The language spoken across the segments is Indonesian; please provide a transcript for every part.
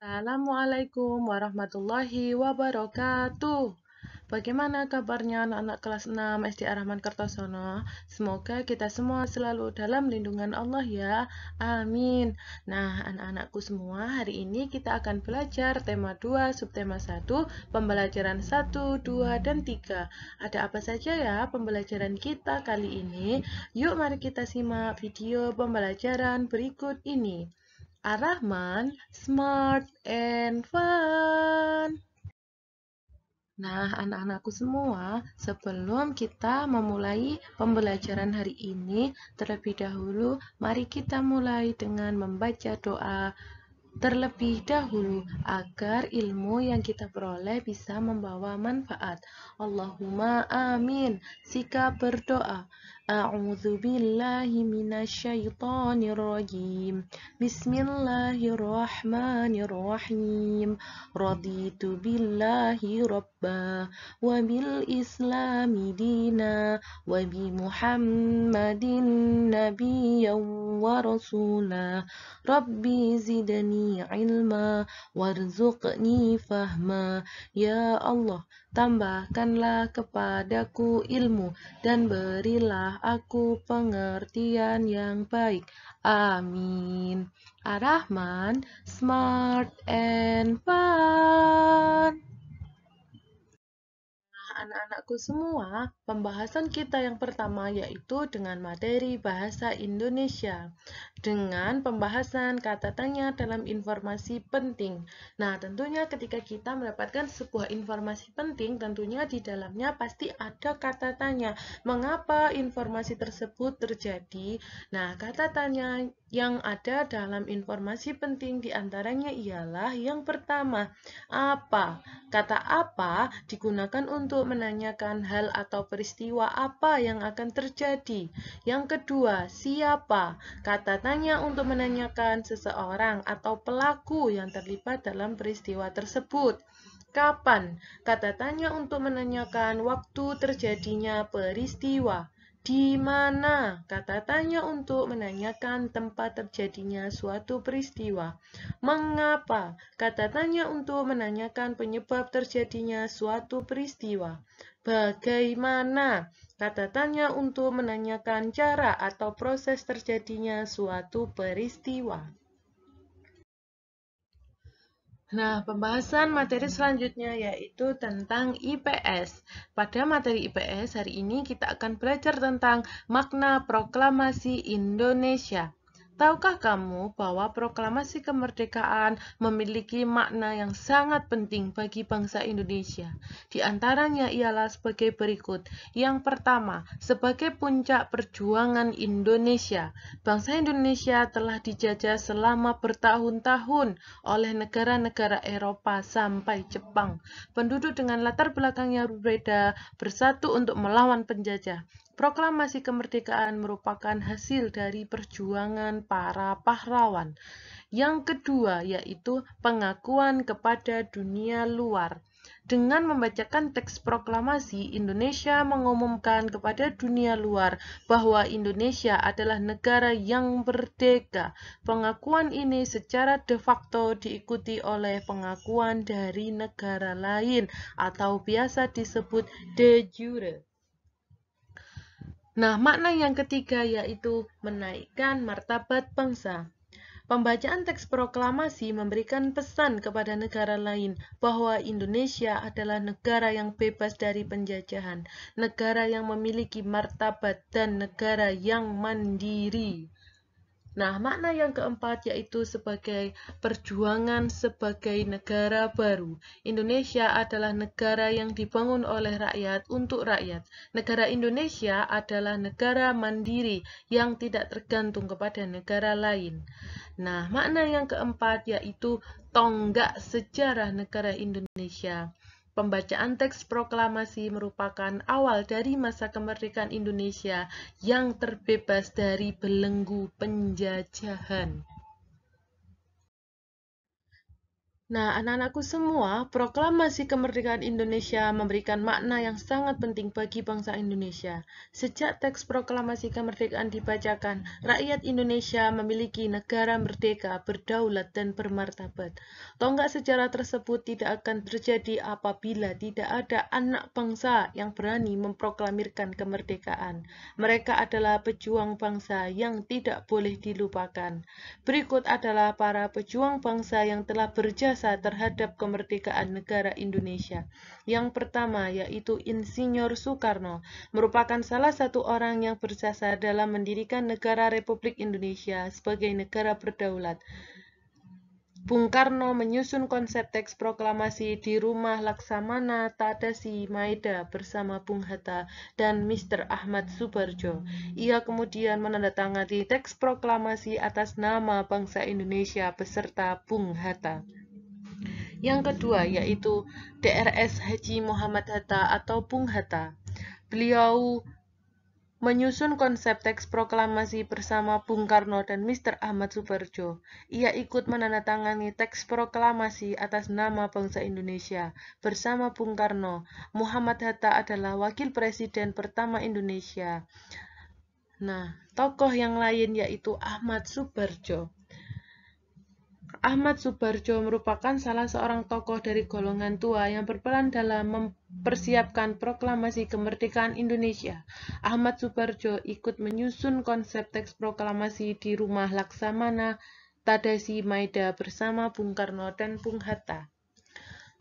Assalamualaikum warahmatullahi wabarakatuh. Bagaimana kabarnya anak-anak kelas 6 SD Ar-Rahman Kertosono? Semoga kita semua selalu dalam lindungan Allah ya. Amin. Nah, anak-anakku semua, hari ini kita akan belajar tema 2, subtema 1, pembelajaran 1, 2, dan 3. Ada apa saja ya pembelajaran kita kali ini? Yuk mari kita simak video pembelajaran berikut ini. Ar-Rahman, smart and fun. Nah, anak-anakku semua, sebelum kita memulai pembelajaran hari ini, terlebih dahulu, mari kita mulai dengan membaca doa terlebih dahulu agar ilmu yang kita peroleh bisa membawa manfaat. Allahumma amin. Sikap berdoa. A'udzu billahi minasyaitonir rajim. Bismillahirrahmanirrahim. Raditu billahi rabba wa bil islami dina wa bi Muhammadin nabiyyan wa rasula. Rabbi zidni ilma warzuqni fahma. Ya Allah, tambahkanlah kepadaku ilmu dan berilah aku pengertian yang baik. Amin. Ar-Rahman, smart and fun. Anak-anakku semua, pembahasan kita yang pertama yaitu dengan materi bahasa Indonesia dengan pembahasan kata tanya dalam informasi penting. Nah, tentunya ketika kita mendapatkan sebuah informasi penting, tentunya di dalamnya pasti ada kata tanya. Mengapa informasi tersebut terjadi? Nah, kata tanya yang ada dalam informasi penting diantaranya ialah yang pertama, apa? Kata apa digunakan untuk menanyakan hal atau peristiwa apa yang akan terjadi. Yang kedua, siapa? Kata tanya untuk menanyakan seseorang atau pelaku yang terlibat dalam peristiwa tersebut. Kapan? Kata tanya untuk menanyakan waktu terjadinya peristiwa. Di mana? Kata tanya untuk menanyakan tempat terjadinya suatu peristiwa. Mengapa? Kata tanya untuk menanyakan penyebab terjadinya suatu peristiwa. Bagaimana? Kata tanya untuk menanyakan cara atau proses terjadinya suatu peristiwa. Nah, pembahasan materi selanjutnya yaitu tentang IPS. Pada materi IPS hari ini kita akan belajar tentang makna proklamasi Indonesia. Tahukah kamu bahwa proklamasi kemerdekaan memiliki makna yang sangat penting bagi bangsa Indonesia? Di antaranya ialah sebagai berikut. Yang pertama, sebagai puncak perjuangan Indonesia. Bangsa Indonesia telah dijajah selama bertahun-tahun oleh negara-negara Eropa sampai Jepang. Penduduk dengan latar belakang yang berbeda bersatu untuk melawan penjajah. Proklamasi kemerdekaan merupakan hasil dari perjuangan para pahlawan. Yang kedua yaitu pengakuan kepada dunia luar. Dengan membacakan teks proklamasi, Indonesia mengumumkan kepada dunia luar bahwa Indonesia adalah negara yang merdeka. Pengakuan ini secara de facto diikuti oleh pengakuan dari negara lain atau biasa disebut de jure. Nah, makna yang ketiga yaitu menaikkan martabat bangsa. Pembacaan teks proklamasi memberikan pesan kepada negara lain bahwa Indonesia adalah negara yang bebas dari penjajahan, negara yang memiliki martabat, dan negara yang mandiri. Nah, makna yang keempat yaitu sebagai perjuangan sebagai negara baru. Indonesia adalah negara yang dibangun oleh rakyat untuk rakyat. Negara Indonesia adalah negara mandiri yang tidak tergantung kepada negara lain. Nah, makna yang keempat yaitu tonggak sejarah negara Indonesia. Pembacaan teks proklamasi merupakan awal dari masa kemerdekaan Indonesia yang terbebas dari belenggu penjajahan. Nah, anak-anakku semua, proklamasi kemerdekaan Indonesia memberikan makna yang sangat penting bagi bangsa Indonesia. Sejak teks proklamasi kemerdekaan dibacakan, rakyat Indonesia memiliki negara merdeka, berdaulat, dan bermartabat. Tonggak sejarah tersebut tidak akan terjadi apabila tidak ada anak bangsa yang berani memproklamirkan kemerdekaan. Mereka adalah pejuang bangsa yang tidak boleh dilupakan. Berikut adalah para pejuang bangsa yang telah berjasa terhadap kemerdekaan negara Indonesia. Yang pertama yaitu Insinyur Soekarno, merupakan salah satu orang yang berjasa dalam mendirikan negara Republik Indonesia sebagai negara berdaulat. Bung Karno menyusun konsep teks proklamasi di rumah Laksamana Tadasi Maeda bersama Bung Hatta dan Mr. Ahmad Subarjo. Ia kemudian menandatangani teks proklamasi atas nama bangsa Indonesia beserta Bung Hatta. Yang kedua yaitu Drs Haji Muhammad Hatta atau Bung Hatta. Beliau menyusun konsep teks proklamasi bersama Bung Karno dan Mr. Ahmad Subarjo. Ia ikut menandatangani teks proklamasi atas nama bangsa Indonesia bersama Bung Karno. Muhammad Hatta adalah wakil presiden pertama Indonesia. Nah, tokoh yang lain yaitu Ahmad Subarjo. Ahmad Subarjo merupakan salah seorang tokoh dari golongan tua yang berperan dalam mempersiapkan proklamasi kemerdekaan Indonesia. Ahmad Subarjo ikut menyusun konsep teks proklamasi di rumah Laksamana Tadasi Maeda bersama Bung Karno dan Bung Hatta.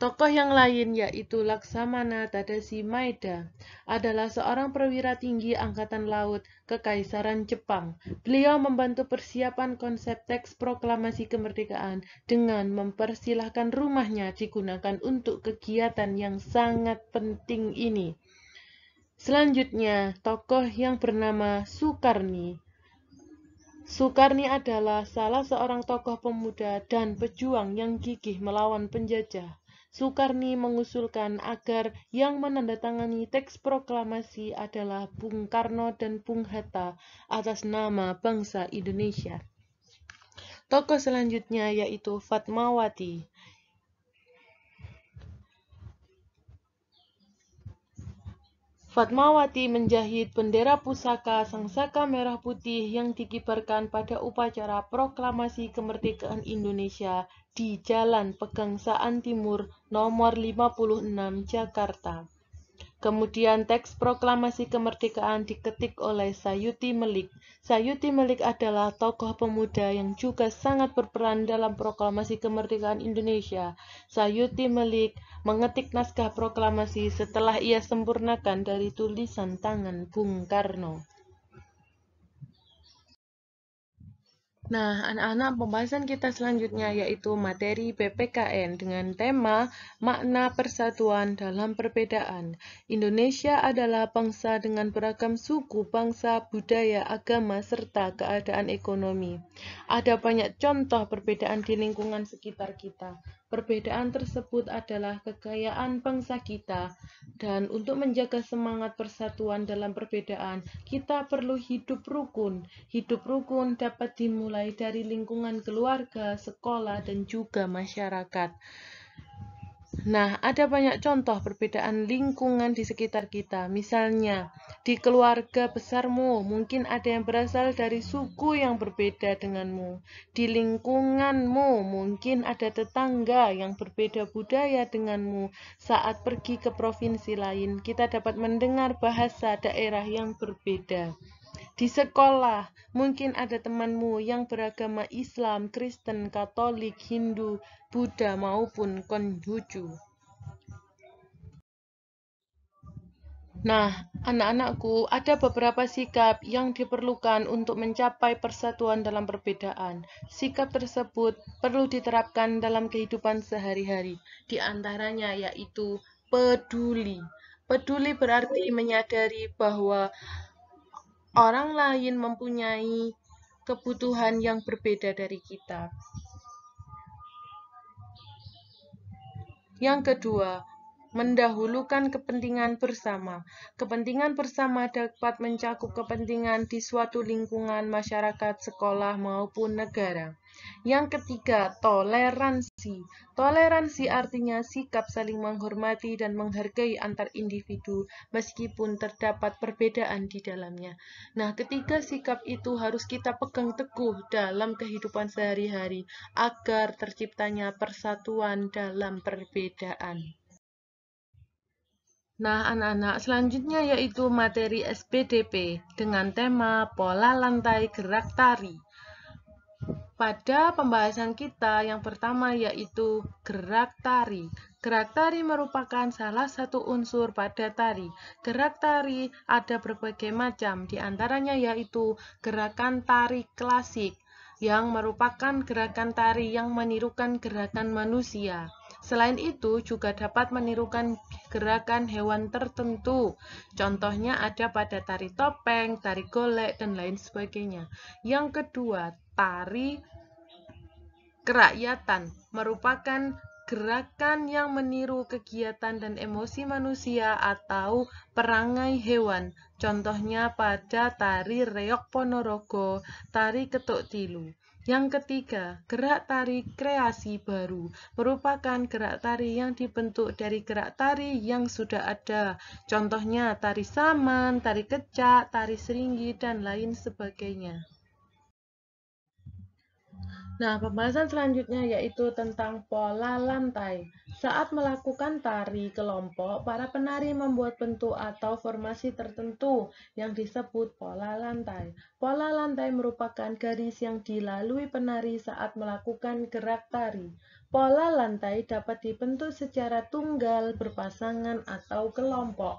Tokoh yang lain yaitu Laksamana Tadasi Maeda adalah seorang perwira tinggi Angkatan Laut Kekaisaran Jepang. Beliau membantu persiapan konsep teks proklamasi kemerdekaan dengan mempersilahkan rumahnya digunakan untuk kegiatan yang sangat penting ini. Selanjutnya, tokoh yang bernama Sukarni. Sukarni adalah salah seorang tokoh pemuda dan pejuang yang gigih melawan penjajah. Sukarni mengusulkan agar yang menandatangani teks proklamasi adalah Bung Karno dan Bung Hatta atas nama bangsa Indonesia. Tokoh selanjutnya yaitu Fatmawati. Fatmawati menjahit bendera pusaka sangsaka merah putih yang dikibarkan pada upacara proklamasi kemerdekaan Indonesia di Jalan Pegangsaan Timur nomor 56 Jakarta. Kemudian teks proklamasi kemerdekaan diketik oleh Sayuti Melik. Sayuti Melik adalah tokoh pemuda yang juga sangat berperan dalam proklamasi kemerdekaan Indonesia. Sayuti Melik mengetik naskah proklamasi setelah ia sempurnakan dari tulisan tangan Bung Karno. Nah, anak-anak, pembahasan kita selanjutnya yaitu materi PPKN dengan tema makna persatuan dalam perbedaan. Indonesia adalah bangsa dengan beragam suku, bangsa, budaya, agama, serta keadaan ekonomi. Ada banyak contoh perbedaan di lingkungan sekitar kita. Perbedaan tersebut adalah kekayaan bangsa kita, dan untuk menjaga semangat persatuan dalam perbedaan, kita perlu hidup rukun. Hidup rukun dapat dimulai dari lingkungan keluarga, sekolah, dan juga masyarakat. Nah, ada banyak contoh perbedaan lingkungan di sekitar kita. Misalnya, di keluarga besarmu, mungkin ada yang berasal dari suku yang berbeda denganmu. Di lingkunganmu, mungkin ada tetangga yang berbeda budaya denganmu. Saat pergi ke provinsi lain, kita dapat mendengar bahasa daerah yang berbeda. Di sekolah, mungkin ada temanmu yang beragama Islam, Kristen, Katolik, Hindu, Buddha, maupun Konghucu. Nah, anak-anakku, ada beberapa sikap yang diperlukan untuk mencapai persatuan dalam perbedaan. Sikap tersebut perlu diterapkan dalam kehidupan sehari-hari. Di antaranya yaitu peduli. Peduli berarti menyadari bahwa orang lain mempunyai kebutuhan yang berbeda dari kita. Yang kedua, mendahulukan kepentingan bersama. Kepentingan bersama dapat mencakup kepentingan di suatu lingkungan, masyarakat, sekolah, maupun negara. Yang ketiga, toleransi. Toleransi artinya sikap saling menghormati dan menghargai antar individu meskipun terdapat perbedaan di dalamnya. Nah, ketiga sikap itu harus kita pegang teguh dalam kehidupan sehari-hari agar terciptanya persatuan dalam perbedaan. Nah, anak-anak, selanjutnya yaitu materi SPDP dengan tema pola lantai gerak tari. Pada pembahasan kita yang pertama yaitu gerak tari. Gerak tari merupakan salah satu unsur pada tari. Gerak tari ada berbagai macam, di antaranya yaitu gerakan tari klasik, yang merupakan gerakan tari yang menirukan gerakan manusia. Selain itu, juga dapat menirukan gerakan hewan tertentu. Contohnya ada pada tari topeng, tari golek, dan lain sebagainya. Yang kedua, tari kerakyatan merupakan gerakan yang meniru kegiatan dan emosi manusia atau perangai hewan. Contohnya pada tari reok Ponorogo, tari ketuk tilu. Yang ketiga, gerak tari kreasi baru merupakan gerak tari yang dibentuk dari gerak tari yang sudah ada. Contohnya tari saman, tari kecak, tari seringgi, dan lain sebagainya. Nah, pembahasan selanjutnya yaitu tentang pola lantai. Saat melakukan tari kelompok, para penari membuat bentuk atau formasi tertentu yang disebut pola lantai. Pola lantai merupakan garis yang dilalui penari saat melakukan gerak tari. Pola lantai dapat dibentuk secara tunggal, berpasangan, atau kelompok.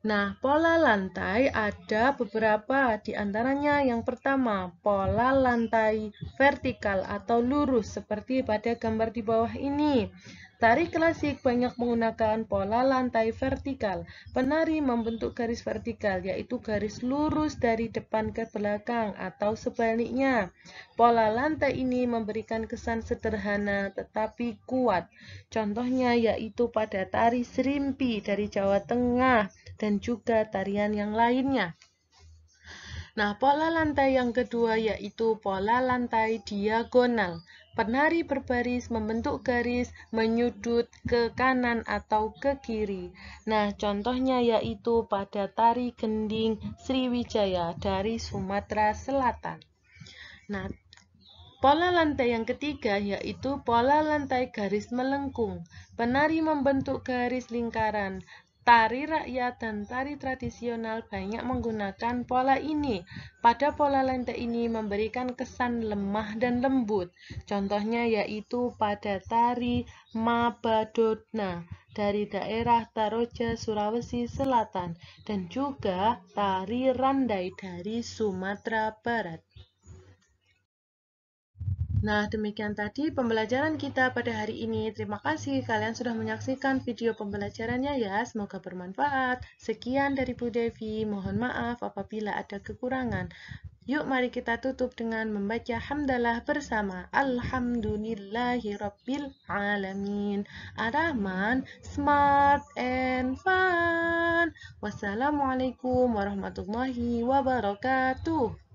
Nah, pola lantai ada beberapa, di antaranya yang pertama, pola lantai vertikal atau lurus seperti pada gambar di bawah ini. Tari klasik banyak menggunakan pola lantai vertikal. Penari membentuk garis vertikal, yaitu garis lurus dari depan ke belakang atau sebaliknya. Pola lantai ini memberikan kesan sederhana tetapi kuat. Contohnya yaitu pada tari serimpi dari Jawa Tengah dan juga tarian yang lainnya. Nah, pola lantai yang kedua yaitu pola lantai diagonal. Penari berbaris membentuk garis menyudut ke kanan atau ke kiri. Nah, contohnya yaitu pada tari gending Sriwijaya dari Sumatera Selatan. Nah, pola lantai yang ketiga yaitu pola lantai garis melengkung. Penari membentuk garis lingkaran. Tari rakyat dan tari tradisional banyak menggunakan pola ini. Pada pola lantai ini memberikan kesan lemah dan lembut. Contohnya yaitu pada tari Mabadona dari daerah Taroja, Sulawesi Selatan, dan juga tari Randai dari Sumatera Barat. Nah, demikian tadi pembelajaran kita pada hari ini. Terima kasih kalian sudah menyaksikan video pembelajarannya ya. Semoga bermanfaat. Sekian dari Bu Devi. Mohon maaf apabila ada kekurangan. Yuk mari kita tutup dengan membaca hamdalah bersama. Alhamdulillahirabbil alamin. Ar-Rahman, smart and fun. Wassalamualaikum warahmatullahi wabarakatuh.